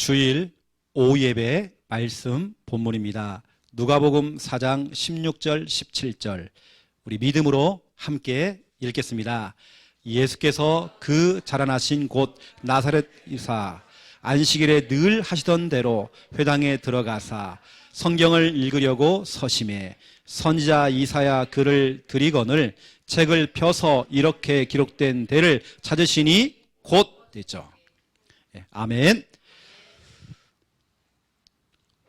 주일 오예배 말씀 본문입니다. 누가복음 4장 16절 17절 우리 믿음으로 함께 읽겠습니다. 예수께서 그 자라나신 곳 나사렛 유사 안식일에 늘 하시던 대로 회당에 들어가사 성경을 읽으려고 서심해 선지자 이사야 글을 들이거늘 책을 펴서 이렇게 기록된 데를 찾으시니 곧 됐죠. 아멘.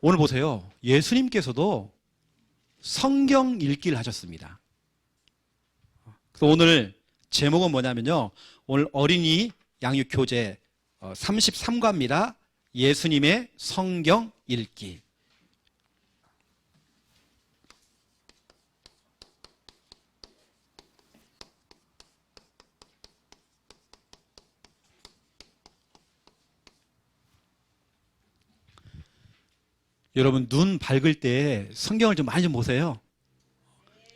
오늘 보세요. 예수님께서도 성경 읽기를 하셨습니다. 그래서 오늘 제목은 뭐냐면요. 오늘 어린이 양육교재 33과입니다. 예수님의 성경 읽기. 여러분 눈 밝을 때 성경을 좀 많이 좀 보세요.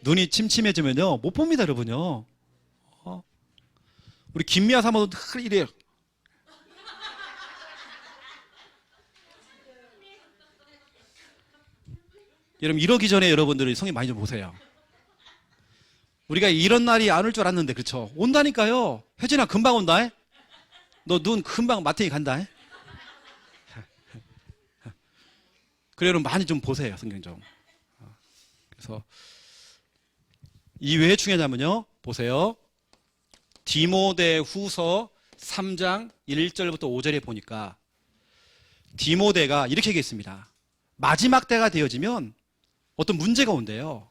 눈이 침침해지면요 못 봅니다, 여러분요. 우리 김미아 사모도 늘 이래요. 여러분 이러기 전에 여러분들이 성경 많이 좀 보세요. 우리가 이런 날이 안 올 줄 알았는데 그렇죠? 온다니까요. 혜진아 금방 온다. 너 눈 금방 마트에 간다. 그래 여러분 많이 좀 보세요, 성경 좀. 그래서 이 왜 중요하냐면요, 보세요. 디모데후서 3장 1절부터 5절에 보니까 디모데가 이렇게 얘기했습니다. 마지막 때가 되어지면 어떤 문제가 온대요.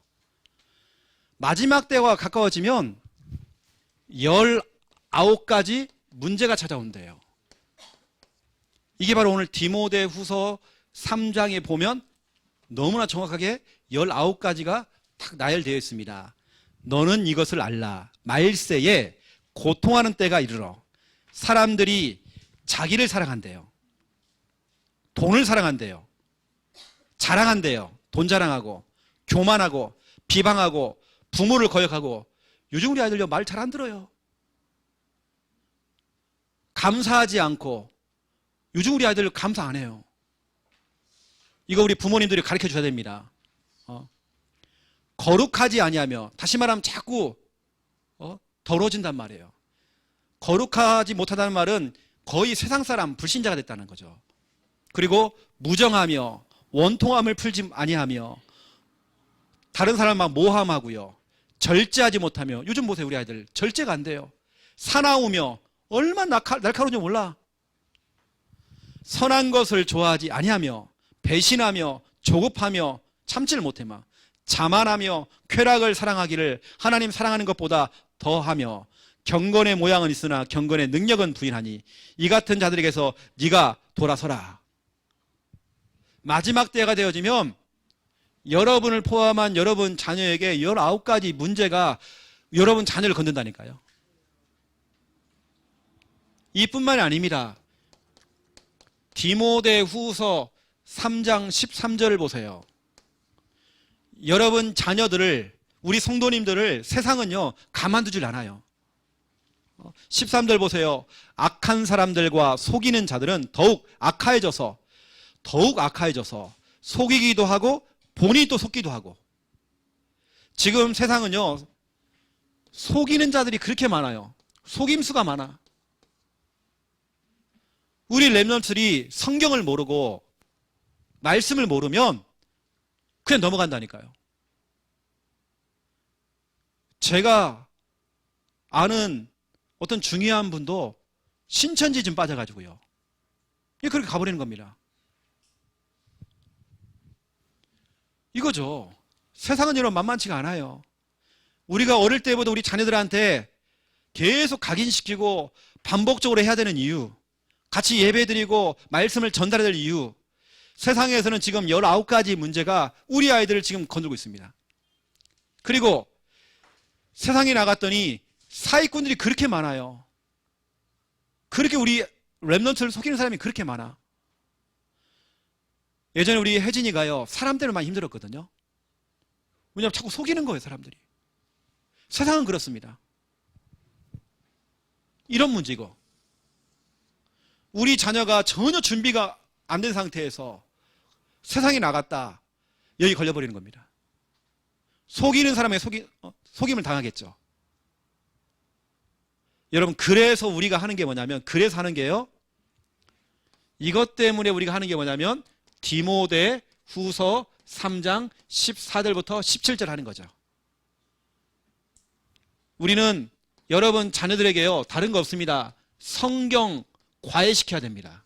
마지막 때와 가까워지면 19가지 문제가 찾아온대요. 이게 바로 오늘 디모데후서 3장에 보면 너무나 정확하게 19가지가 딱 나열되어 있습니다. 너는 이것을 알라. 말세에 고통하는 때가 이르러 사람들이 자기를 사랑한대요. 돈을 사랑한대요. 자랑한대요. 돈 자랑하고 교만하고 비방하고 부모를 거역하고. 요즘 우리 아이들요 말 잘 안 들어요. 감사하지 않고. 요즘 우리 아이들 감사 안 해요. 이거 우리 부모님들이 가르쳐 줘야 됩니다. 거룩하지 아니하며, 다시 말하면 자꾸 더러워진단 말이에요. 거룩하지 못하다는 말은 거의 세상 사람, 불신자가 됐다는 거죠. 그리고 무정하며 원통함을 풀지 아니하며 다른 사람 막 모함하고요. 절제하지 못하며. 요즘 보세요, 우리 아이들 절제가 안 돼요. 사나우며, 얼마나 날카로운지 몰라. 선한 것을 좋아하지 아니하며 배신하며 조급하며 참지를 못해 막 자만하며 쾌락을 사랑하기를 하나님 사랑하는 것보다 더하며 경건의 모양은 있으나 경건의 능력은 부인하니 이 같은 자들에게서 네가 돌아서라. 마지막 때가 되어지면 여러분을 포함한 여러분 자녀에게 19가지 문제가 여러분 자녀를 건든다니까요. 이뿐만이 아닙니다. 디모데후서 3장 13절을 보세요. 여러분 자녀들을, 우리 성도님들을 세상은요 가만두질 않아요. 13절 보세요. 악한 사람들과 속이는 자들은 더욱 악해져서 속이기도 하고 본인이 또 속기도 하고. 지금 세상은요 속이는 자들이 그렇게 많아요. 속임수가 많아. 우리 렘넌트들이 성경을 모르고 말씀을 모르면 그냥 넘어간다니까요. 제가 아는 어떤 중요한 분도 신천지 좀 빠져가지고요. 그렇게 가버리는 겁니다. 이거죠. 세상은 여러분 만만치가 않아요. 우리가 어릴 때보다 우리 자녀들한테 계속 각인시키고 반복적으로 해야 되는 이유, 같이 예배드리고 말씀을 전달해야 될 이유, 세상에서는 지금 19가지 문제가 우리 아이들을 지금 건들고 있습니다. 그리고 세상에 나갔더니 사기꾼들이 그렇게 많아요. 그렇게 우리 렘넌트를 속이는 사람이 그렇게 많아. 예전에 우리 혜진이가요 사람 때문에 많이 힘들었거든요. 왜냐하면 자꾸 속이는 거예요, 사람들이. 세상은 그렇습니다. 이런 문제고, 우리 자녀가 전혀 준비가 안 된 상태에서 세상에 나갔다. 여기 걸려버리는 겁니다. 속이는 사람의 속임을 당하겠죠. 여러분, 그래서 우리가 하는 게 뭐냐면, 그래서 하는 게요, 이것 때문에 우리가 하는 게 뭐냐면 디모데 후서 3장 14절부터 17절 하는 거죠. 우리는 여러분 자녀들에게요, 다른 거 없습니다. 성경 과외시켜야 됩니다.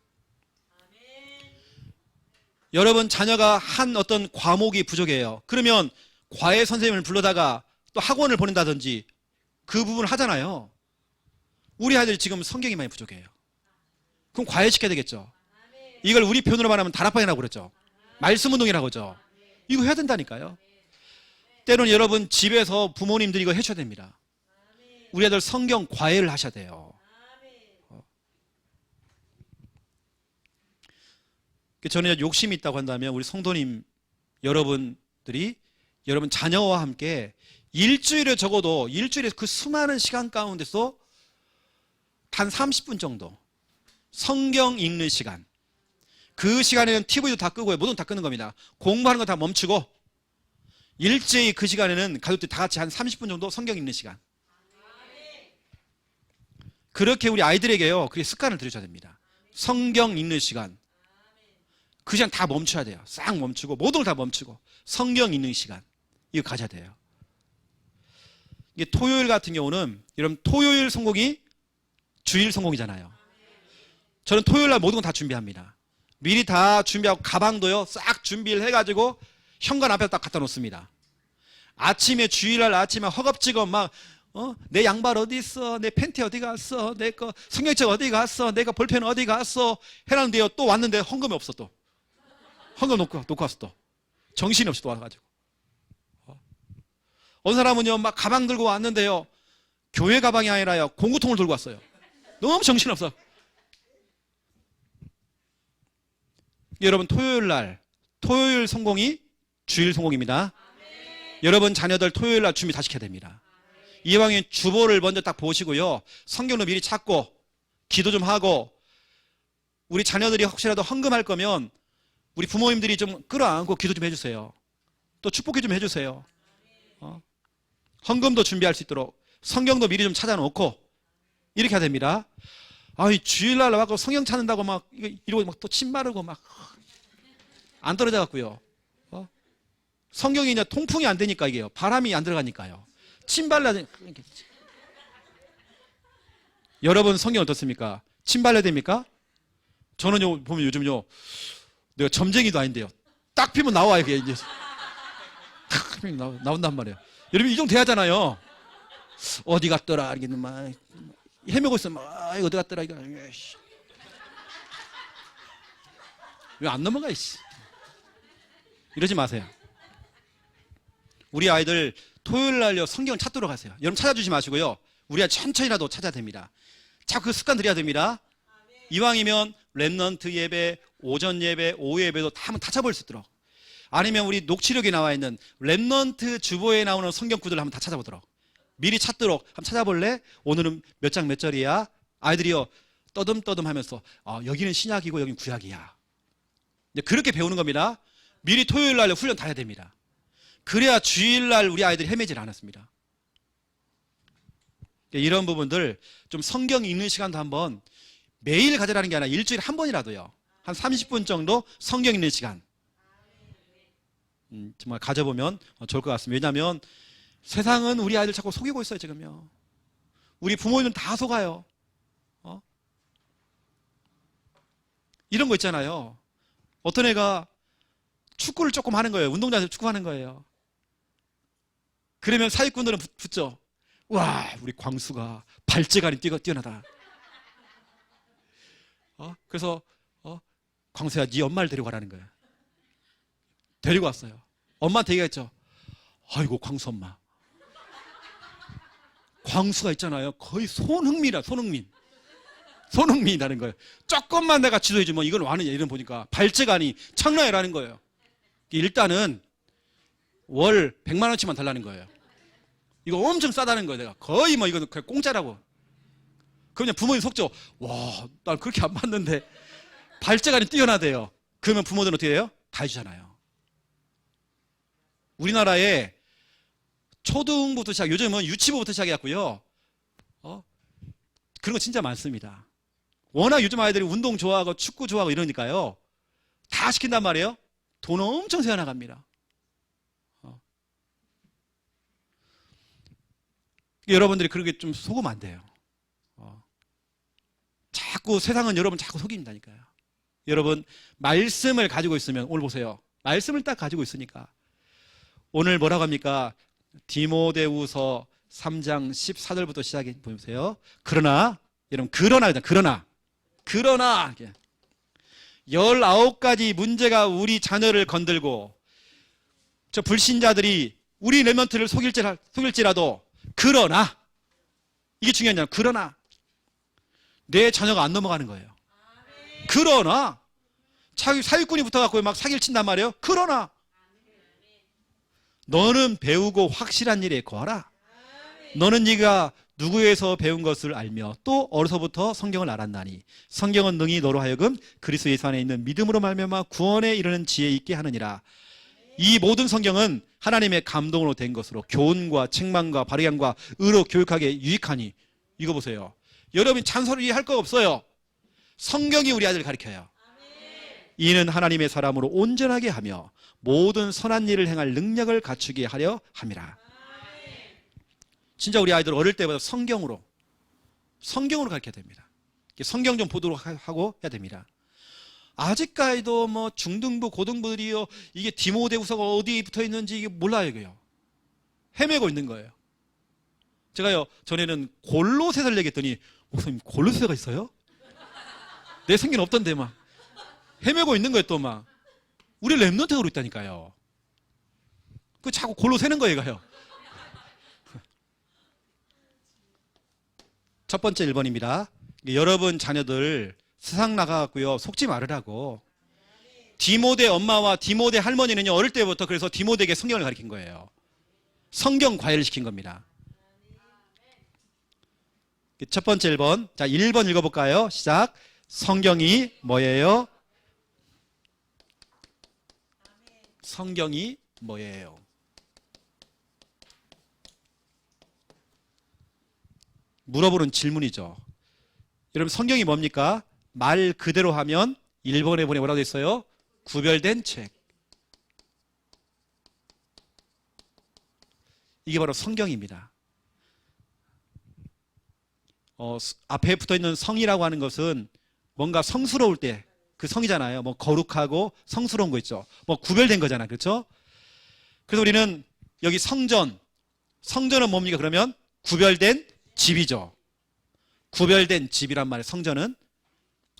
여러분 자녀가 한 어떤 과목이 부족해요. 그러면 과외 선생님을 불러다가 또 학원을 보낸다든지 그 부분을 하잖아요. 우리 아이들이 지금 성경이 많이 부족해요. 그럼 과외시켜야 되겠죠. 이걸 우리 표현으로 말하면 다락방이라고 그러죠. 말씀 운동이라고 하죠. 이거 해야 된다니까요. 때로는 여러분 집에서 부모님들이 이거 해줘야 됩니다. 우리 아들 성경 과외를 하셔야 돼요. 저는 욕심이 있다고 한다면 우리 성도님 여러분들이 여러분 자녀와 함께 일주일에 적어도 일주일에 그 수많은 시간 가운데서 단 30분 정도 성경 읽는 시간, 그 시간에는 TV도 다 끄고요. 모든 다 끄는 겁니다. 공부하는 거 다 멈추고 일제히 그 시간에는 가족들이 다 같이 한 30분 정도 성경 읽는 시간. 그렇게 우리 아이들에게요, 그게 습관을 들여줘야 됩니다. 성경 읽는 시간. 그 시간 다 멈춰야 돼요. 싹 멈추고 모든 걸 다 멈추고 성경 읽는 시간 이거 가져야 돼요. 이게 토요일 같은 경우는 여러분 토요일 성공이 주일 성공이잖아요. 저는 토요일 날 모든 거 다 준비합니다. 미리 다 준비하고 가방도요 싹 준비를 해가지고 현관 앞에 딱 갖다 놓습니다. 아침에 주일날 아침에 허겁지겁 막 내 양발 어디 있어? 내 팬티 어디 갔어? 내 거 성경책 어디 갔어? 내가 볼펜 어디 갔어? 해놨는데요 또 왔는데 헌금이 없어 또. 헌금 놓고 왔어 또. 정신이 없이 또 와가지고. 어느 사람은요 막 가방 들고 왔는데요 교회 가방이 아니라요 공구통을 들고 왔어요. 너무 정신없어. 여러분 토요일 성공이 주일 성공입니다. 여러분 자녀들 토요일 날 준비 다시 해야 됩니다. 이왕에 주보를 먼저 딱 보시고요 성경도 미리 찾고 기도 좀 하고 우리 자녀들이 혹시라도 헌금할 거면 우리 부모님들이 좀 끌어안고 기도 좀 해주세요. 또 축복기 좀 해주세요. 헌금도 준비할 수 있도록 성경도 미리 좀 찾아놓고 이렇게 해야 됩니다. 아이 주일날 와서 성경 찾는다고 막 이러고 막 또 침 마르고 막 안 떨어져 갖고요. 성경이 이제 통풍이 안 되니까 이게요. 바람이 안 들어가니까요. 침 발라야 돼. 여러분 성경 어떻습니까? 침 발라야 됩니까? 저는요 보면 요즘요 내가 점쟁이도 아닌데요. 딱 피면 나와요 이게 이제 탁 피면 나온단 말이에요. 여러분 이 정도 돼야잖아요. 어디 갔더라 이렇게 막 헤매고 있어 막 이거 어디 갔더라 이거 왜 안 넘어가 이씨. 이러지 마세요. 우리 아이들 토요일 날요 성경을 찾도록 하세요. 여러분 찾아주지 마시고요. 우리 아이 천천히라도 찾아야 됩니다. 자꾸 그 습관 들여야 됩니다. 이왕이면 렘넌트 예배, 오전 예배, 오후 예배도 다 한번 찾아볼 수 있도록. 아니면 우리 녹취록에 나와 있는 렘넌트 주보에 나오는 성경 구절을 한번 다 찾아보도록. 미리 찾도록 한번 찾아볼래? 오늘은 몇 장 몇 절이야? 아이들이요 떠듬떠듬 하면서 여기는 신약이고 여기는 구약이야. 그렇게 배우는 겁니다. 미리 토요일 날 훈련 다 해야 됩니다. 그래야 주일날 우리 아이들이 헤매질 않았습니다. 이런 부분들 좀 성경 읽는 시간도 한번 매일 가져라는 게 아니라 일주일에 한 번이라도요 한 30분 정도 성경 읽는 시간 정말 가져보면 좋을 것 같습니다. 왜냐하면 세상은 우리 아이들 자꾸 속이고 있어요 지금요. 우리 부모님은 다 속아요. 이런 거 있잖아요. 어떤 애가 축구를 조금 하는 거예요. 운동장에서 축구하는 거예요. 그러면 사기꾼들은 붙죠. 와 우리 광수가 발재간이 뛰어나다. 그래서 광수야 네 엄마를 데리고 가라는 거예요. 데리고 왔어요. 엄마한테 얘기했죠. 아이고 광수 엄마. 광수가 있잖아요. 거의 손흥민이라는 거예요. 조금만 내가 지도해주면 이건 와느냐 이런 보니까 발재간이 장난이라는 거예요. 일단은 월 100만 원치만 달라는 거예요. 이거 엄청 싸다는 거예요. 내가 거의 뭐 이거 그냥 공짜라고. 그러면 부모님 속죠. 와, 난 그렇게 안 받는데 발재간이 뛰어나대요. 그러면 부모들은 어떻게 해요? 다 해주잖아요. 우리나라에 초등부터 시작, 요즘은 유치부부터 시작해갖고요. 그런 거 진짜 많습니다. 워낙 요즘 아이들이 운동 좋아하고 축구 좋아하고 이러니까요. 다 시킨단 말이에요. 돈 엄청 세어나갑니다. 여러분들이 그렇게 좀 속으면 안 돼요. 자꾸 세상은 여러분 자꾸 속인다니까요. 여러분 말씀을 가지고 있으면, 오늘 보세요. 말씀을 딱 가지고 있으니까 오늘 뭐라고 합니까? 디모데후서 3장 14절부터 시작해 보세요. 그러나 여러분, 그러나 19가지 문제가 우리 자녀를 건들고 저 불신자들이 우리 렘넌트를 속일지라도 그러나, 이게 중요하잖아요. 그러나 내 자녀가 안 넘어가는 거예요. 그러나 사기꾼이 붙어갖고 막 사기를 친단 말이에요. 그러나 너는 배우고 확실한 일에 거하라. 너는 네가 누구에서 배운 것을 알며 또 어려서부터 성경을 알았나니 성경은 능히 너로 하여금 그리스도 예수 안에 있는 믿음으로 말미암아 구원에 이르는 지혜 있게 하느니라. 이 모든 성경은 하나님의 감동으로 된 것으로 교훈과 책망과 바르게 함과 의로 교육하게 유익하니. 이거 보세요. 여러분 잔소리 할 거 없어요. 성경이 우리 아들을 가르쳐요. 이는 하나님의 사람으로 온전하게 하며 모든 선한 일을 행할 능력을 갖추게 하려 함이라. 진짜 우리 아이들 어릴 때부터 성경으로 가르쳐야 됩니다. 성경 좀 보도록 하고 해야 됩니다. 아직까지도 뭐 중등부 고등부들이요, 이게 디모데후서가 어디에 붙어 있는지 이게 몰라요. 이게요, 헤매고 있는 거예요. 제가요 전에는 골로새서를 얘기했더니, 목사님 골로새가 있어요? 내 생긴 없던데 막 헤매고 있는 거예요. 또 막 우리 렘넌트가 그러고 있다니까요. 그 자꾸 골로 새는 거예요. 얘가요. 첫 번째 1번입니다. 여러분 자녀들 세상 나가갖고요 속지 말으라고. 디모데 엄마와 디모데 할머니는요 어릴 때부터 그래서 디모데에게 성경을 가르친 거예요. 성경 과외를 시킨 겁니다. 첫 번째 1번. 자, 1번 읽어볼까요? 시작. 성경이 뭐예요? 성경이 뭐예요? 물어보는 질문이죠. 여러분 성경이 뭡니까? 말 그대로 하면 1번에 보니 뭐라고 됐어요? 구별된 책. 이게 바로 성경입니다. 앞에 붙어있는 성이라고 하는 것은 뭔가 성스러울 때 그 성이잖아요. 뭐 거룩하고 성스러운 거 있죠. 뭐 구별된 거잖아요. 그렇죠? 그래서 우리는 여기 성전은 뭡니까? 그러면 구별된 집이죠. 구별된 집이란 말이에요. 성전은.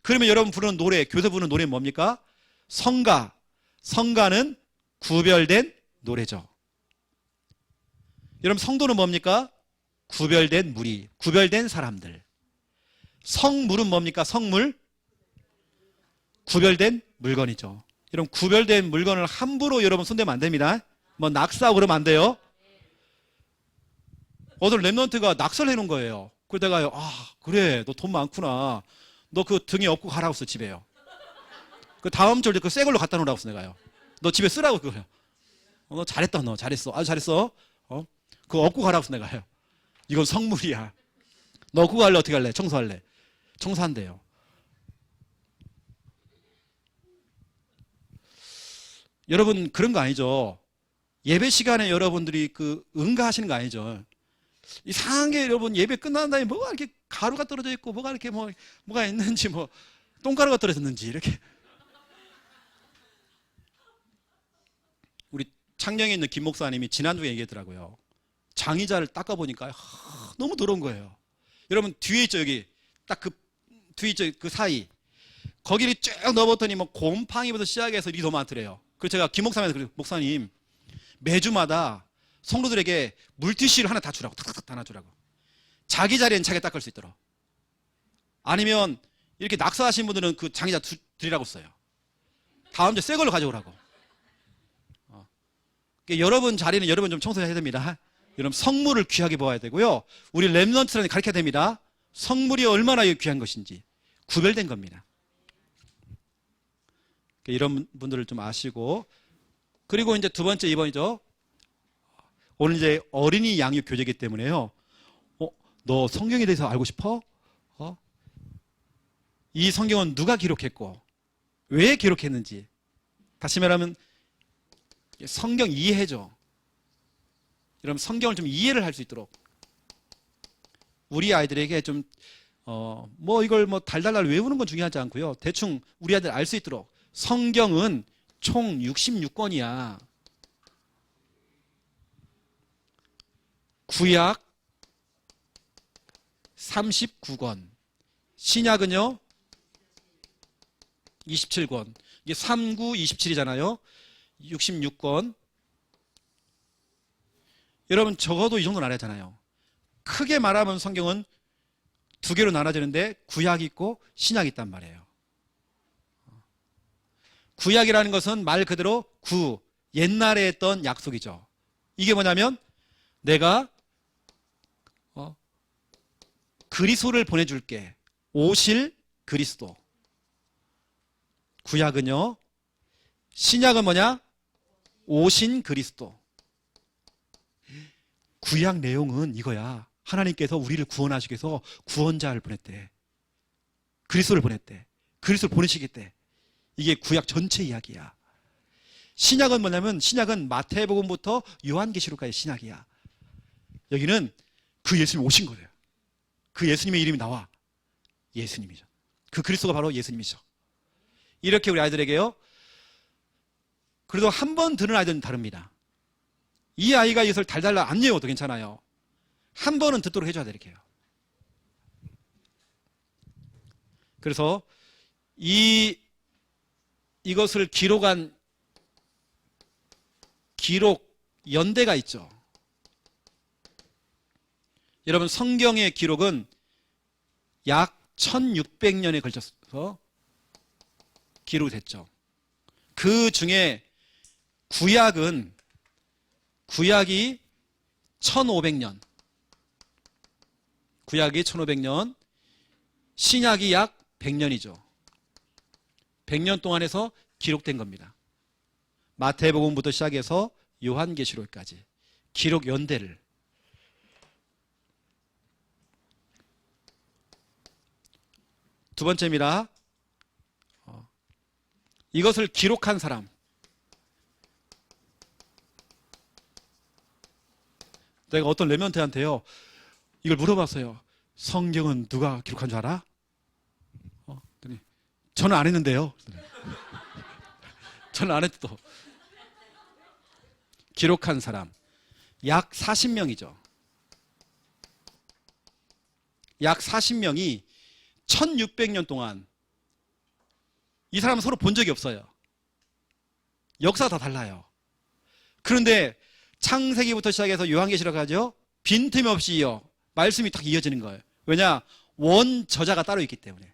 그러면 여러분 부르는 노래, 교회 부르는 노래는 뭡니까? 성가. 성가는 구별된 노래죠. 여러분 성도는 뭡니까? 구별된 무리, 구별된 사람들. 성물은 뭡니까? 성물, 구별된 물건이죠. 여러분 구별된 물건을 함부로 여러분 손대면 안 됩니다. 뭐 낙사하고 그러면 안 돼요. 어떤 렘넌트가 낙서를 해놓은 거예요. 그러다가요, 그래 너 돈 많구나, 너 그 등에 업고 가라고 써. 집에요. 그 다음 주에 그 새 걸로 갖다 놓으라고 써. 내가요, 너 집에 쓰라고. 그거요. 너 잘했다, 너 잘했어, 아주 잘했어. 그거 업고 가라고 써. 내가요, 이건 성물이야. 너 업고 갈래? 어떻게 할래? 청소할래? 청소한대요. 여러분 그런 거 아니죠? 예배 시간에 여러분들이 응가하시는 거 아니죠? 이상하게 여러분 예배 끝난 다음에 뭐가 이렇게 가루가 떨어져 있고 뭐가 이렇게 뭐가 있는지, 뭐 똥가루가 떨어졌는지 이렇게. 우리 창녕에 있는 김 목사님이 지난주에 얘기했더라고요. 장의자를 닦아보니까 너무 더러운 거예요. 여러분 뒤에 있죠, 여기 딱 그 뒤에 있죠, 그 사이 거기를 쭉 넣어봤더니 뭐 곰팡이부터 시작해서 일이 너무 많더래요. 그래서 제가 김 목사님한테 그래요. 목사님 매주마다 성도들에게 물티슈를 하나 다 주라고, 탁탁탁 다 놔주라고. 자기 자리엔 자기가 닦을 수 있도록. 아니면 이렇게 낙서하신 분들은 그 장의자 드리라고 써요. 다음 주에 새 걸로 가져오라고. 여러분 자리는 여러분 좀 청소해야 됩니다. 여러분 성물을 귀하게 보아야 되고요. 우리 렘넌트들한테 가르쳐야 됩니다. 성물이 얼마나 귀한 것인지 구별된 겁니다. 이런 분들을 좀 아시고, 그리고 이제 두 번째 2번이죠. 오늘 이제 어린이 양육 교재이기 때문에요. 너 성경에 대해서 알고 싶어? 이 성경은 누가 기록했고 왜 기록했는지, 다시 말하면 성경 이해죠. 여러분, 성경을 좀 이해를 할 수 있도록 우리 아이들에게 좀 이걸 달달달 외우는 건 중요하지 않고요. 대충 우리 아이들 알 수 있도록. 성경은 총 66권이야. 구약 39권, 신약은요 27권. 이게 39, 27이잖아요. 66권. 여러분, 적어도 이 정도는 알아야 하잖아요. 크게 말하면 성경은 두 개로 나눠지는데 구약이 있고 신약이 있단 말이에요. 구약이라는 것은 말 그대로 옛날에 했던 약속이죠. 이게 뭐냐면 내가 그리스도를 보내줄게. 오실 그리스도. 구약은요. 신약은 뭐냐? 오신 그리스도. 구약 내용은 이거야. 하나님께서 우리를 구원하시기 위해서 구원자를 보냈대. 그리스도를 보냈대. 그리스도를 보내시겠대. 이게 구약 전체 이야기야. 신약은 뭐냐면, 신약은 마태복음부터 요한계시록까지 신약이야. 여기는 그 예수님이 오신 거예요. 그 예수님의 이름이 나와. 예수님이죠. 그 그리스도가 바로 예수님이죠. 이렇게 우리 아이들에게요. 그래도 한 번 들은 아이들은 다릅니다. 이 아이가 이것을 달달달 안 외워도 괜찮아요. 한 번은 듣도록 해줘야 돼, 이렇게요. 그래서 이것을 기록한 기록 연대가 있죠. 여러분, 성경의 기록은 약 1600년에 걸쳐서 기록됐죠. 그 중에 구약이 1500년, 구약이 1500년, 신약이 약 100년이죠. 100년 동안에서 기록된 겁니다. 마태복음부터 시작해서 요한계시록까지 기록 연대를. 두 번째입니다. 이것을 기록한 사람. 내가 어떤 레몬트한테요, 이걸 물어봤어요. 성경은 누가 기록한 줄 알아? 그랬더니 저는 안 했는데요. 저는 안 했도. 기록한 사람 약 40명이죠. 약 40명이 1600년 동안, 이 사람은 서로 본 적이 없어요. 역사가 다 달라요. 그런데 창세기부터 시작해서 요한계시록까지요, 빈틈이 없이 말씀이 딱 이어지는 거예요. 왜냐? 원저자가 따로 있기 때문에.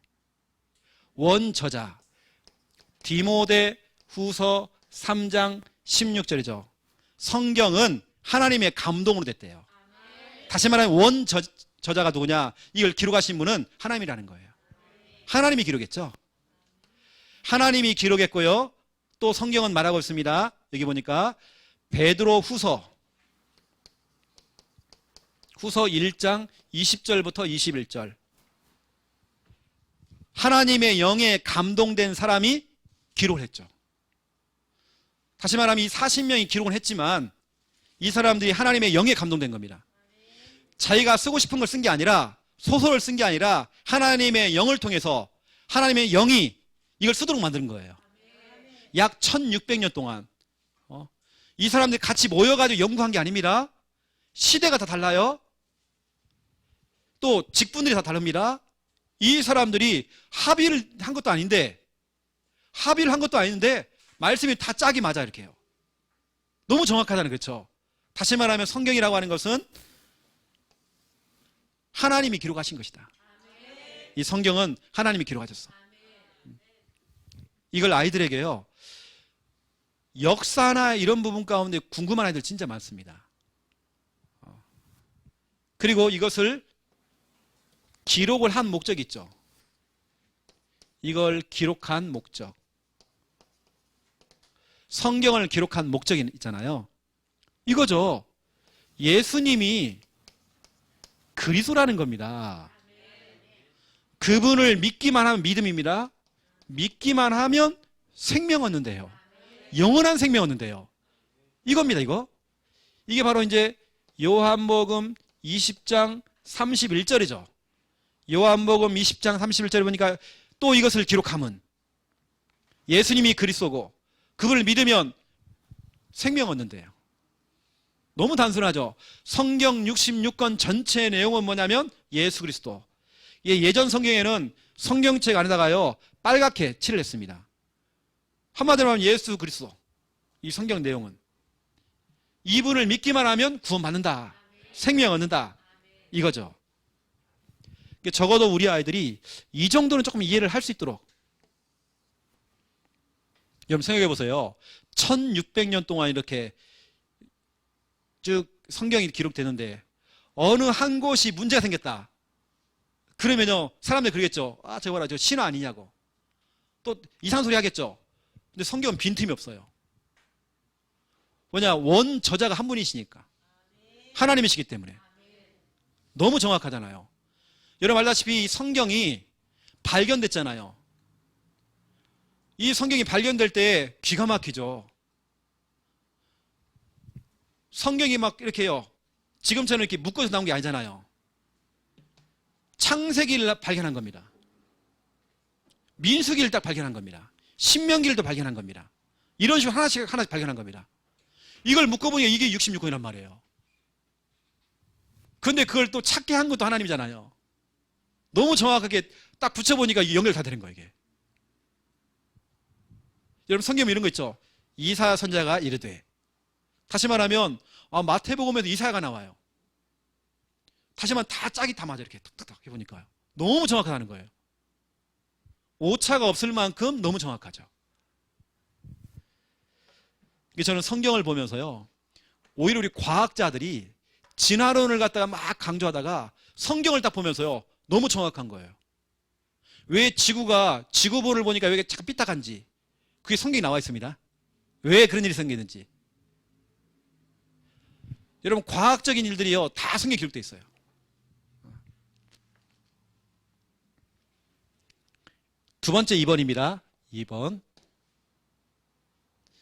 원저자. 디모데 후서 3장 16절이죠. 성경은 하나님의 감동으로 됐대요. 다시 말하면 원저자가 누구냐? 이걸 기록하신 분은 하나님이라는 거예요. 하나님이 기록했죠. 하나님이 기록했고요. 또 성경은 말하고 있습니다. 여기 보니까 베드로 후서 1장 20절부터 21절. 하나님의 영에 감동된 사람이 기록을 했죠. 다시 말하면 이 40명이 기록을 했지만 이 사람들이 하나님의 영에 감동된 겁니다. 자기가 쓰고 싶은 걸 쓴 게 아니라, 소설을 쓴 게 아니라 하나님의 영을 통해서 하나님의 영이 이걸 쓰도록 만든 거예요. 약 1600년 동안 이 사람들이 같이 모여가지고 연구한 게 아닙니다. 시대가 다 달라요. 또 직분들이 다 다릅니다. 이 사람들이 합의를 한 것도 아닌데 말씀이 다 짝이 맞아, 이렇게 해요. 너무 정확하잖아요. 그렇죠? 다시 말하면 성경이라고 하는 것은 하나님이 기록하신 것이다. 이 성경은 하나님이 기록하셨어. 이걸 아이들에게요, 역사나 이런 부분 가운데 궁금한 아이들 진짜 많습니다. 그리고 이것을 기록을 한 목적이 있죠. 이걸 기록한 목적. 성경을 기록한 목적이 있잖아요. 이거죠. 예수님이 그리스도라는 겁니다. 그분을 믿기만 하면 믿음입니다. 믿기만 하면 생명 얻는데요. 영원한 생명 얻는데요. 이겁니다, 이거. 이게 바로 이제 요한복음 20장 31절이죠. 요한복음 20장 31절에 보니까 또 이것을 기록함은 예수님이 그리스도고 그분을 믿으면 생명 얻는데요. 너무 단순하죠. 성경 66권 전체의 내용은 뭐냐면 예수 그리스도. 예전 성경에는 성경책 안에다가요 빨갛게 칠을 했습니다. 한마디로 하면 예수 그리스도. 이 성경 내용은 이분을 믿기만 하면 구원받는다. 생명 얻는다. 이거죠. 적어도 우리 아이들이 이 정도는 조금 이해를 할 수 있도록. 여러분 생각해 보세요. 1600년 동안 이렇게 쭉 성경이 기록되는데 어느 한 곳이 문제가 생겼다. 그러면요 사람들이 그러겠죠. 아 저거 봐라 저 신화 아니냐고. 또 이상한 소리 하겠죠. 근데 성경은 빈틈이 없어요. 뭐냐 원 저자가 한 분이시니까. 하나님이시기 때문에. 너무 정확하잖아요. 여러분 알다시피 성경이 발견됐잖아요. 이 성경이 발견될 때 기가 막히죠. 성경이 막 이렇게요. 지금처럼 이렇게 묶어서 나온 게 아니잖아요. 창세기를 발견한 겁니다. 민수기를 딱 발견한 겁니다. 신명기를 또 발견한 겁니다. 이런 식으로 하나씩 발견한 겁니다. 이걸 묶어보니까 이게 66권이란 말이에요. 근데 그걸 또 찾게 한 것도 하나님이잖아요. 너무 정확하게 딱 붙여보니까 연결 다 되는 거예요, 이게. 여러분 성경에 이런 거 있죠. 이사야 선지자가 이르되. 다시 말하면 마태복음에도 이사야가 나와요. 다시 말하면 다 짝이 다 맞아 이렇게 탁탁탁 해보니까요. 너무 정확하다는 거예요. 오차가 없을 만큼 너무 정확하죠. 저는 성경을 보면서요. 오히려 우리 과학자들이 진화론을 갖다가 막 강조하다가 성경을 딱 보면서요. 너무 정확한 거예요. 왜 지구가 지구본을 보니까 왜 자꾸 삐딱한지 그게 성경에 나와 있습니다. 왜 그런 일이 생기는지. 여러분 과학적인 일들이요 다 성경에 기록되어 있어요. 두 번째 2번입니다. 2번.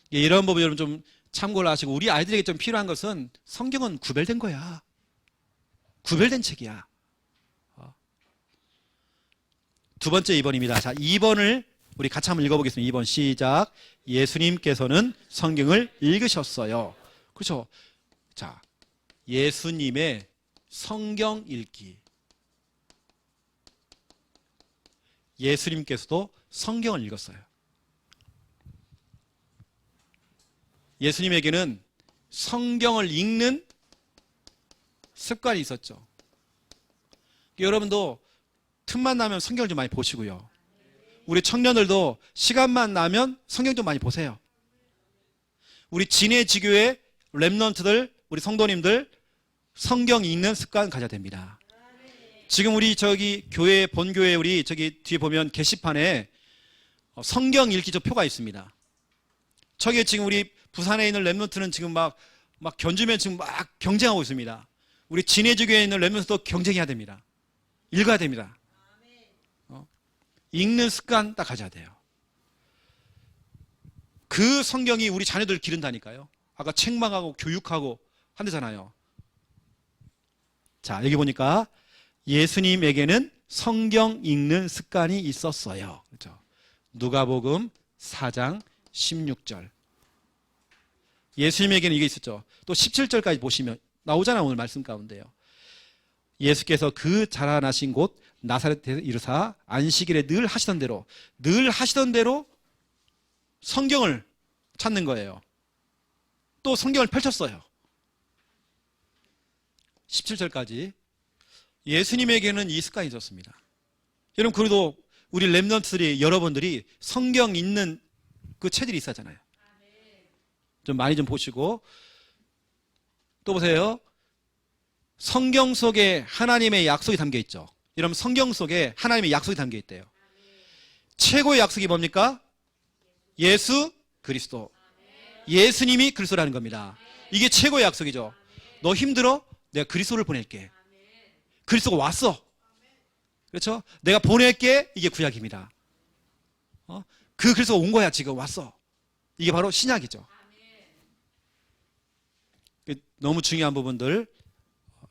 이런 법을 여러분 좀 참고를 하시고 우리 아이들에게 좀 필요한 것은 성경은 구별된 거야. 구별된 책이야. 두 번째 2번입니다. 자, 2번을 우리 같이 한번 읽어보겠습니다. 2번 시작. 예수님께서는 성경을 읽으셨어요. 그렇죠. 자, 예수님의 성경 읽기. 예수님께서도 성경을 읽었어요. 예수님에게는 성경을 읽는 습관이 있었죠. 여러분도 틈만 나면 성경을 좀 많이 보시고요. 우리 청년들도 시간만 나면 성경 좀 많이 보세요. 우리 진해지교의 렘넌트들, 우리 성도님들 성경 읽는 습관 가져야 됩니다. 지금 우리 저기 교회 본교회 우리 저기 뒤에 보면 게시판에 성경 읽기 저 표가 있습니다. 저기 지금 우리 부산에 있는 렘넌트는 지금 막 견주면 지금 막 경쟁하고 있습니다. 우리 진해지교에 있는 렘넌트도 경쟁해야 됩니다. 읽어야 됩니다. 읽는 습관 딱 가져야 돼요. 그 성경이 우리 자녀들 기른다니까요. 아까 책망하고 교육하고 한대잖아요. 자, 여기 보니까 예수님에게는 성경 읽는 습관이 있었어요. 그렇죠? 누가복음 4장 16절. 예수님에게는 이게 있었죠. 또 17절까지 보시면 나오잖아요. 오늘 말씀 가운데요. 예수께서 그 자라나신 곳 나사렛에서 이르사 안식일에 늘 하시던 대로 성경을 찾는 거예요. 또 성경을 펼쳤어요. 17절까지. 예수님에게는 이 습관이 있었습니다. 여러분 그래도 우리 렘넌트들이 여러분들이 성경 읽는 그 체질이 있었잖아요. 좀 많이 좀 보시고 또 보세요. 성경 속에 하나님의 약속이 담겨 있죠. 여러분 성경 속에 하나님의 약속이 담겨 있대요. 최고의 약속이 뭡니까? 예수 그리스도. 예수님이 그리스도라는 겁니다. 이게 최고의 약속이죠. 너 힘들어? 내가 그리스도를 보낼게. 그리스도가 왔어. 그렇죠? 내가 보낼게. 이게 구약입니다. 그 그리스도가 온 거야. 지금 왔어. 이게 바로 신약이죠. 너무 중요한 부분들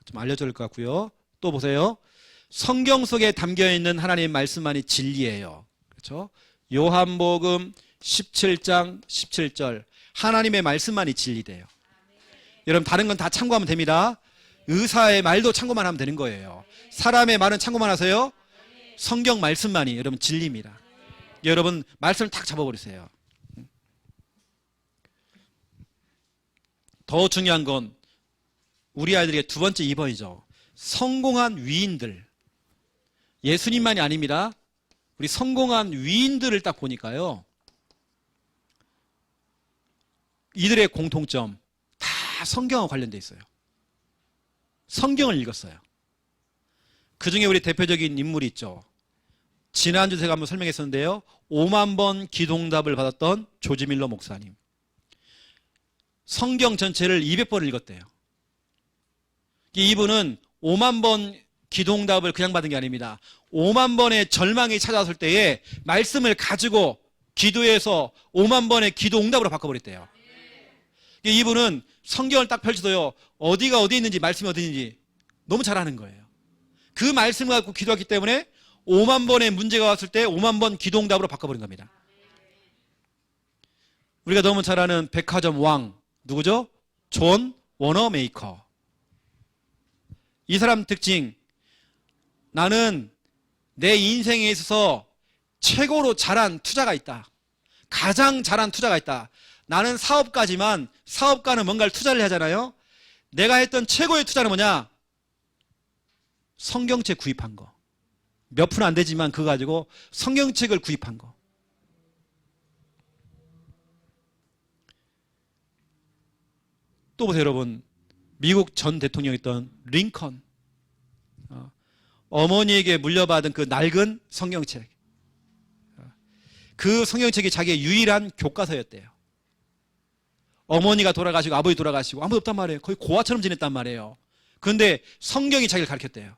좀 알려줄 것 같고요. 또 보세요. 성경 속에 담겨있는 하나님의 말씀만이 진리예요. 그렇죠? 요한복음 17장 17절 하나님의 말씀만이 진리돼요. 여러분 다른 건 다 참고하면 됩니다. 의사의 말도 참고만 하면 되는 거예요. 사람의 말은 참고만 하세요. 성경 말씀만이 여러분 진리입니다. 여러분 말씀을 딱 잡아버리세요. 더 중요한 건 우리 아이들에게 두 번째 2번이죠. 성공한 위인들. 예수님만이 아닙니다. 우리 성공한 위인들을 딱 보니까요. 이들의 공통점 다 성경과 관련돼 있어요. 성경을 읽었어요. 그 중에 우리 대표적인 인물이 있죠. 지난주 제가 한번 설명했었는데요. 5만 번 기도응답을 받았던 조지 밀러 목사님. 성경 전체를 200번을 읽었대요. 이분은 5만 번 기도응답을 그냥 받은 게 아닙니다. 5만 번의 절망이 찾아왔을 때에 말씀을 가지고 기도해서 5만 번의 기도응답으로 바꿔버렸대요. 이분은 성경을 딱 펼쳐도요. 어디가 어디 있는지 말씀이 어디 있는지 너무 잘 아는 거예요. 그 말씀을 갖고 기도했기 때문에 5만 번의 문제가 왔을 때 5만 번 기도응답으로 바꿔버린 겁니다. 우리가 너무 잘 아는 백화점 왕 누구죠? 존 워너메이커. 이 사람 특징, 나는 내 인생에 있어서 최고로 잘한 투자가 있다. 가장 잘한 투자가 있다. 나는 사업가지만 사업가는 뭔가를 투자를 하잖아요. 내가 했던 최고의 투자는 뭐냐? 성경책 구입한 거. 몇 푼 안 되지만 그거 가지고 성경책을 구입한 거. 또 보세요 여러분. 미국 전 대통령이었던 링컨. 어머니에게 물려받은 그 낡은 성경책. 그 성경책이 자기의 유일한 교과서였대요. 어머니가 돌아가시고 아버지 돌아가시고 아무도 없단 말이에요. 거의 고아처럼 지냈단 말이에요. 그런데 성경이 자기를 가르쳤대요.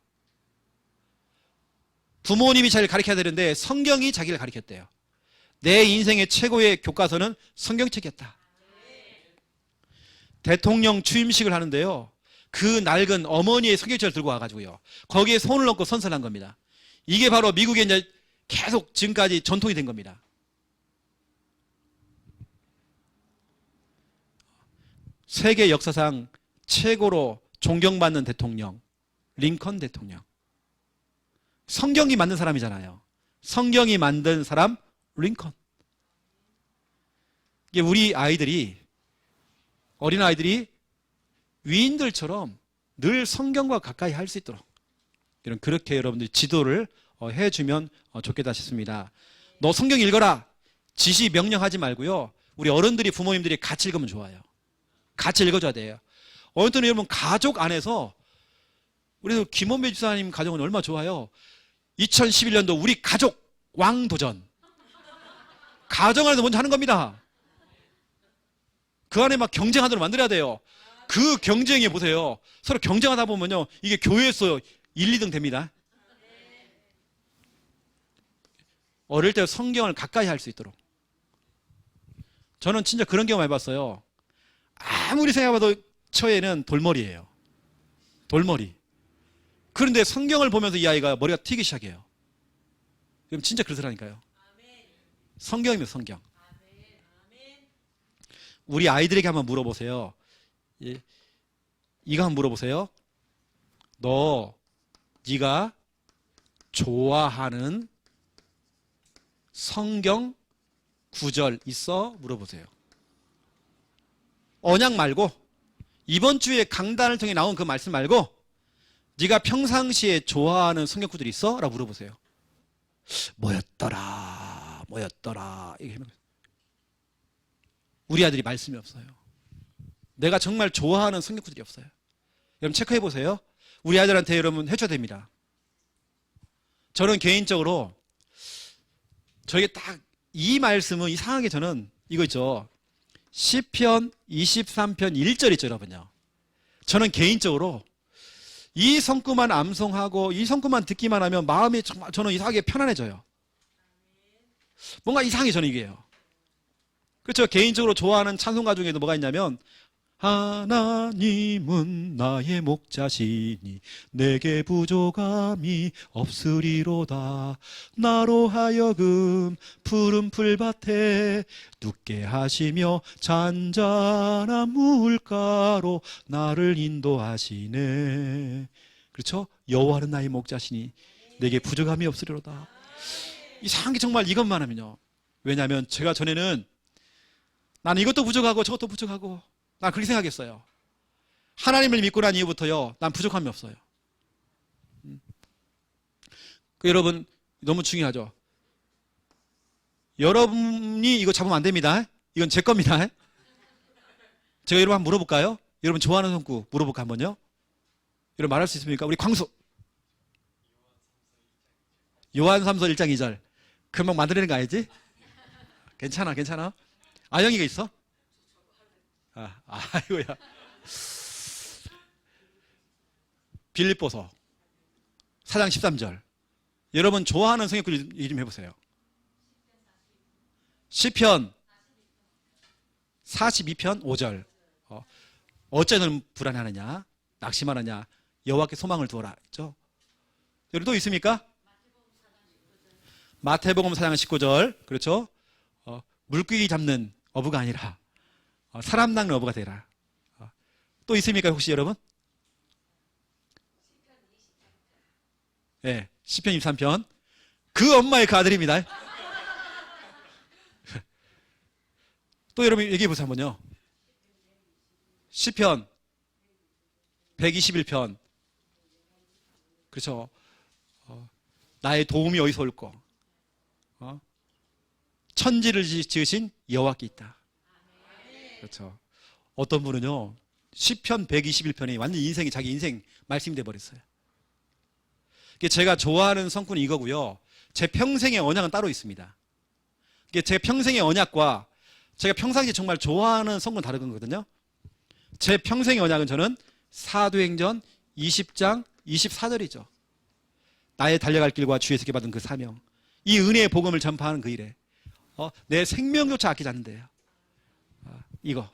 부모님이 자기를 가르쳐야 되는데 성경이 자기를 가르쳤대요. 내 인생의 최고의 교과서는 성경책이었다. 대통령 취임식을 하는데요. 그 낡은 어머니의 성경책을 들고 와가지고요. 거기에 손을 얹고 선서한 겁니다. 이게 바로 미국에 이제 계속 지금까지 전통이 된 겁니다. 세계 역사상 최고로 존경받는 대통령, 링컨 대통령. 성경이 만든 사람이잖아요. 성경이 만든 사람, 링컨. 이게 우리 아이들이, 어린아이들이 위인들처럼 늘 성경과 가까이 할 수 있도록 이런 그렇게 여러분들이 지도를 해주면 좋겠다 싶습니다. 너 성경 읽어라. 지시 명령하지 말고요. 우리 어른들이 부모님들이 같이 읽으면 좋아요. 같이 읽어줘야 돼요. 어느 때는 여러분 가족 안에서 우리 김원배 집사님 가정은 얼마나 좋아요. 2011년도 우리 가족 왕도전. 가정 안에서 먼저 하는 겁니다. 그 안에 막 경쟁하도록 만들어야 돼요. 그 경쟁에 보세요. 서로 경쟁하다 보면요. 이게 교회에서 1, 2등 됩니다. 어릴 때 성경을 가까이 할 수 있도록. 저는 진짜 그런 경험 해봤어요. 아무리 생각해봐도 처에는 돌머리예요. 돌머리. 그런데 성경을 보면서 이 아이가 머리가 튀기 시작해요. 그럼 진짜 그러더라니까요. 성경이면 성경. 우리 아이들에게 한번 물어보세요. 이거 한번 물어보세요. 네가 좋아하는 성경 구절 있어? 물어보세요. 언약 말고 이번 주에 강단을 통해 나온 그 말씀 말고 네가 평상시에 좋아하는 성경 구절이 있어? 라고 물어보세요. 뭐였더라 이렇게 하면 우리 아들이 말씀이 없어요. 내가 정말 좋아하는 성경 구절이 없어요. 여러분 체크해 보세요. 우리 아들한테 여러분 해줘야 됩니다. 저는 개인적으로 저에게 딱 이 말씀은 이상하게 저는 이거 있죠. 시편 23편 1절 있죠, 여러분요. 저는 개인적으로 이 성구만 암송하고 이 성구만 듣기만 하면 마음이 정말 저는 이상하게 편안해져요. 뭔가 이상해, 저는 이게요. 그렇죠. 개인적으로 좋아하는 찬송가 중에도 뭐가 있냐면, 하나님은 나의 목자시니 내게 부족함이 없으리로다. 나로 하여금 푸른 풀밭에 눕게 하시며 잔잔한 물가로 나를 인도하시네. 그렇죠? 여호와는 나의 목자시니 내게 부족함이 없으리로다. 이상한 게 정말 이것만 하면요. 왜냐하면 제가 전에는 나는 이것도 부족하고 저것도 부족하고 난 그렇게 생각했어요. 하나님을 믿고 난 이후부터요, 난 부족함이 없어요. 여러분, 너무 중요하죠. 여러분이 이거 잡으면 안 됩니다. 이건 제 겁니다. 제가 여러분 한번 물어볼까요? 여러분 좋아하는 성구 물어볼까 한번요? 여러분 말할 수 있습니까? 우리 광수. 요한삼서 1장 2절. 금방 만들어내는 거 아니지? 괜찮아, 괜찮아. 아영이가 있어? 아이고야. 빌립보서 4장 13절. 여러분 좋아하는 성경글 이름 해보세요. 시편 42편 5절. 어째 너는 불안하느냐? 낙심하느냐? 여호와께 소망을 두어라. 있죠? 여러분 또 있습니까? 마태복음 4장 19절. 그렇죠? 물고기 잡는 어부가 아니라 사람 낚는 어부가 되라. 또 있습니까 혹시 여러분? 네, 시편 23편. 그 엄마의 그 아들입니다. 또 여러분 얘기해 보세요 한번요. 시편 121편. 그렇죠. 나의 도움이 어디서 올까? 천지를 지으신 여호와께 있다. 그렇죠. 어떤 분은요, 시편 121편이 완전 인생이 자기 인생 말씀이 돼버렸어요. 제가 좋아하는 성구는 이거고요. 제 평생의 언약은 따로 있습니다. 제 평생의 언약과 제가 평상시에 정말 좋아하는 성구는 다른 거거든요. 제 평생의 언약은 저는 사도행전 20장 24절이죠. 나의 달려갈 길과 주에서 받은 그 사명, 이 은혜의 복음을 전파하는 그 일에 내 생명조차 아끼지 않는데요. 이거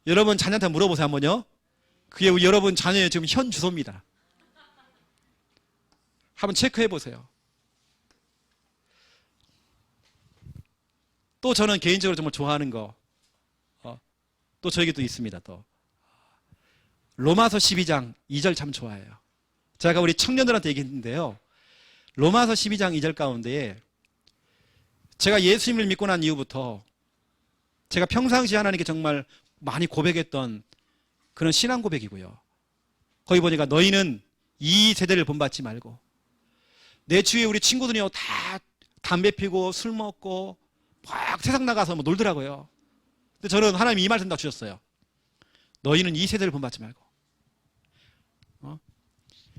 여러분 자녀한테 물어보세요 한번요. 그게 여러분 자녀의 지금 현 주소입니다. 한번 체크해 보세요. 또 저는 개인적으로 정말 좋아하는 거, 또 저에게 또 있습니다. 또 로마서 12장 2절 참 좋아해요. 제가 우리 청년들한테 얘기했는데요. 로마서 12장 2절 가운데에 제가 예수님을 믿고 난 이후부터 제가 평상시 하나님께 정말 많이 고백했던 그런 신앙 고백이고요. 거기 보니까 너희는 이 세대를 본받지 말고, 내 주위에 우리 친구들이요 다 담배 피고 술 먹고 막 세상 나가서 뭐 놀더라고요. 근데 저는 하나님이 이 말씀 다 주셨어요. 너희는 이 세대를 본받지 말고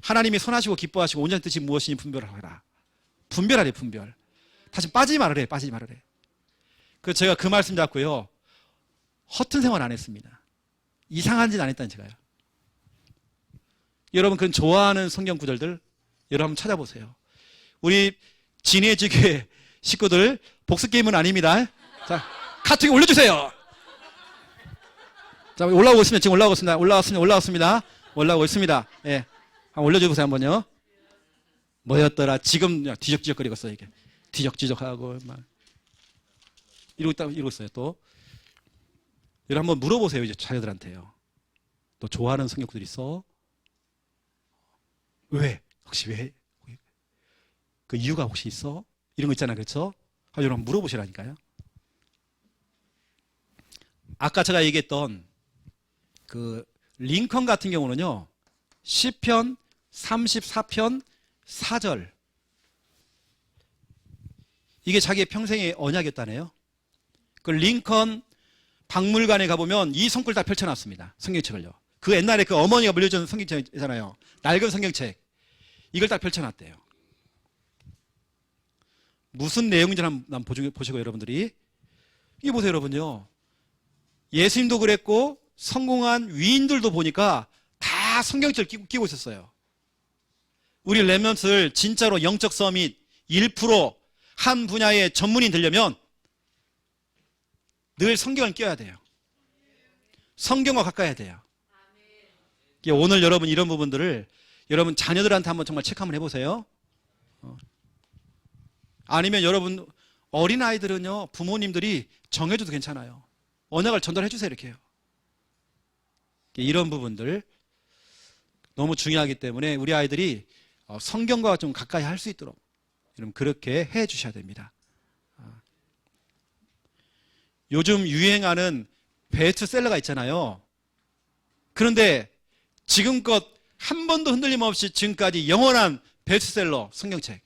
하나님이 선하시고 기뻐하시고 온전한 뜻이 무엇이니 분별하라. 분별하래, 분별. 다시 빠지지 말으래, 빠지지 말으래. 그래서 제가 그 말씀 잡고요, 허튼 생활 안 했습니다. 이상한 짓 안 했다는 제가요. 여러분 그 좋아하는 성경 구절들 여러분 한번 찾아보세요. 우리 진해지교회 식구들 복습 게임은 아닙니다. 자, 카톡에 올려주세요. 자, 올라오고 있습니다. 지금 올라오고 있습니다. 올라오고 있습니다. 예, 한번 올려주세요 한번요. 뭐였더라? 지금 뒤적뒤적거리고 있어요. 이게 뒤적뒤적하고 막 이러고 있어요. 또 여러분 한번 물어보세요. 이제 자녀들한테요. 너 좋아하는 성경구들 있어? 왜? 혹시 왜? 그 이유가 혹시 있어? 이런 거 있잖아요. 그렇죠? 여러분 물어보시라니까요. 아까 제가 얘기했던 그 링컨 같은 경우는요, 시편 34편 4절, 이게 자기의 평생의 언약이었다네요. 그 링컨 박물관에 가보면 이 성글 다 펼쳐놨습니다. 성경책을요. 그 옛날에 그 어머니가 물려준 성경책이잖아요. 낡은 성경책. 이걸 딱 펼쳐놨대요. 무슨 내용인지 한번 보시고 여러분들이. 이게 보세요 여러분요. 예수님도 그랬고 성공한 위인들도 보니까 다 성경책을 끼고 있었어요. 우리 렘넌트를 진짜로 영적 서밋 1%한 분야의 전문인 되려면 늘 성경을 껴야 돼요. 성경과 가까이 해야 돼요. 오늘 여러분 이런 부분들을 여러분 자녀들한테 한번 정말 체크 한번 해보세요. 아니면 여러분 어린아이들은요, 부모님들이 정해줘도 괜찮아요. 언약을 전달해 주세요. 이렇게요. 이런 부분들 너무 중요하기 때문에 우리 아이들이 성경과 좀 가까이 할 수 있도록 여러분 그렇게 해 주셔야 됩니다. 요즘 유행하는 베스트셀러가 있잖아요. 그런데 지금껏 한 번도 흔들림 없이 지금까지 영원한 베스트셀러 성경책.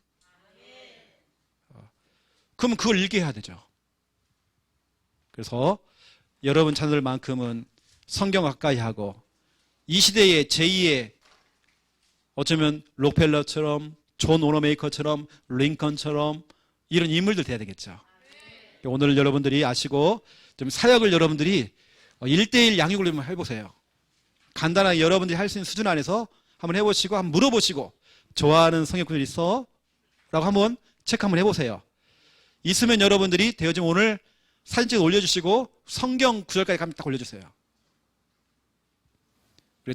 그러면 그걸 읽게 해야 되죠. 그래서 여러분 자녀들만큼은 성경 가까이 하고 이 시대의 제2의 어쩌면 록펠러처럼 존 오너메이커처럼 링컨처럼 이런 인물들 돼야 되겠죠. 오늘 여러분들이 아시고 좀 사역을 여러분들이 1대1 양육을 좀 해보세요. 간단하게 여러분들이 할 수 있는 수준 안에서 한번 해보시고 한번 물어보시고 좋아하는 성경구절 있어? 라고 한번 체크 한번 해보세요. 있으면 여러분들이 대여점 오늘 사진 찍어 올려주시고 성경 구절까지 딱 올려주세요.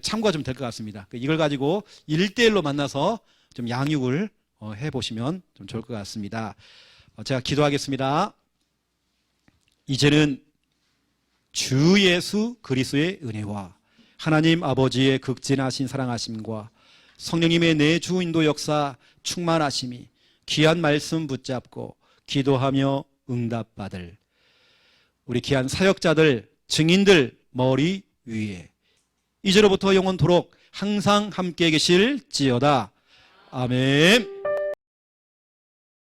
참고가 좀 될 것 같습니다. 이걸 가지고 1대1로 만나서 좀 양육을 해보시면 좀 좋을 것 같습니다. 제가 기도하겠습니다. 이제는 주 예수 그리스도의 은혜와 하나님 아버지의 극진하신 사랑하심과 성령님의 내주 인도 역사 충만하심이 귀한 말씀 붙잡고 기도하며 응답받을 우리 귀한 사역자들, 증인들 머리 위에 이제로부터 영원토록 항상 함께 계실지어다. 아멘.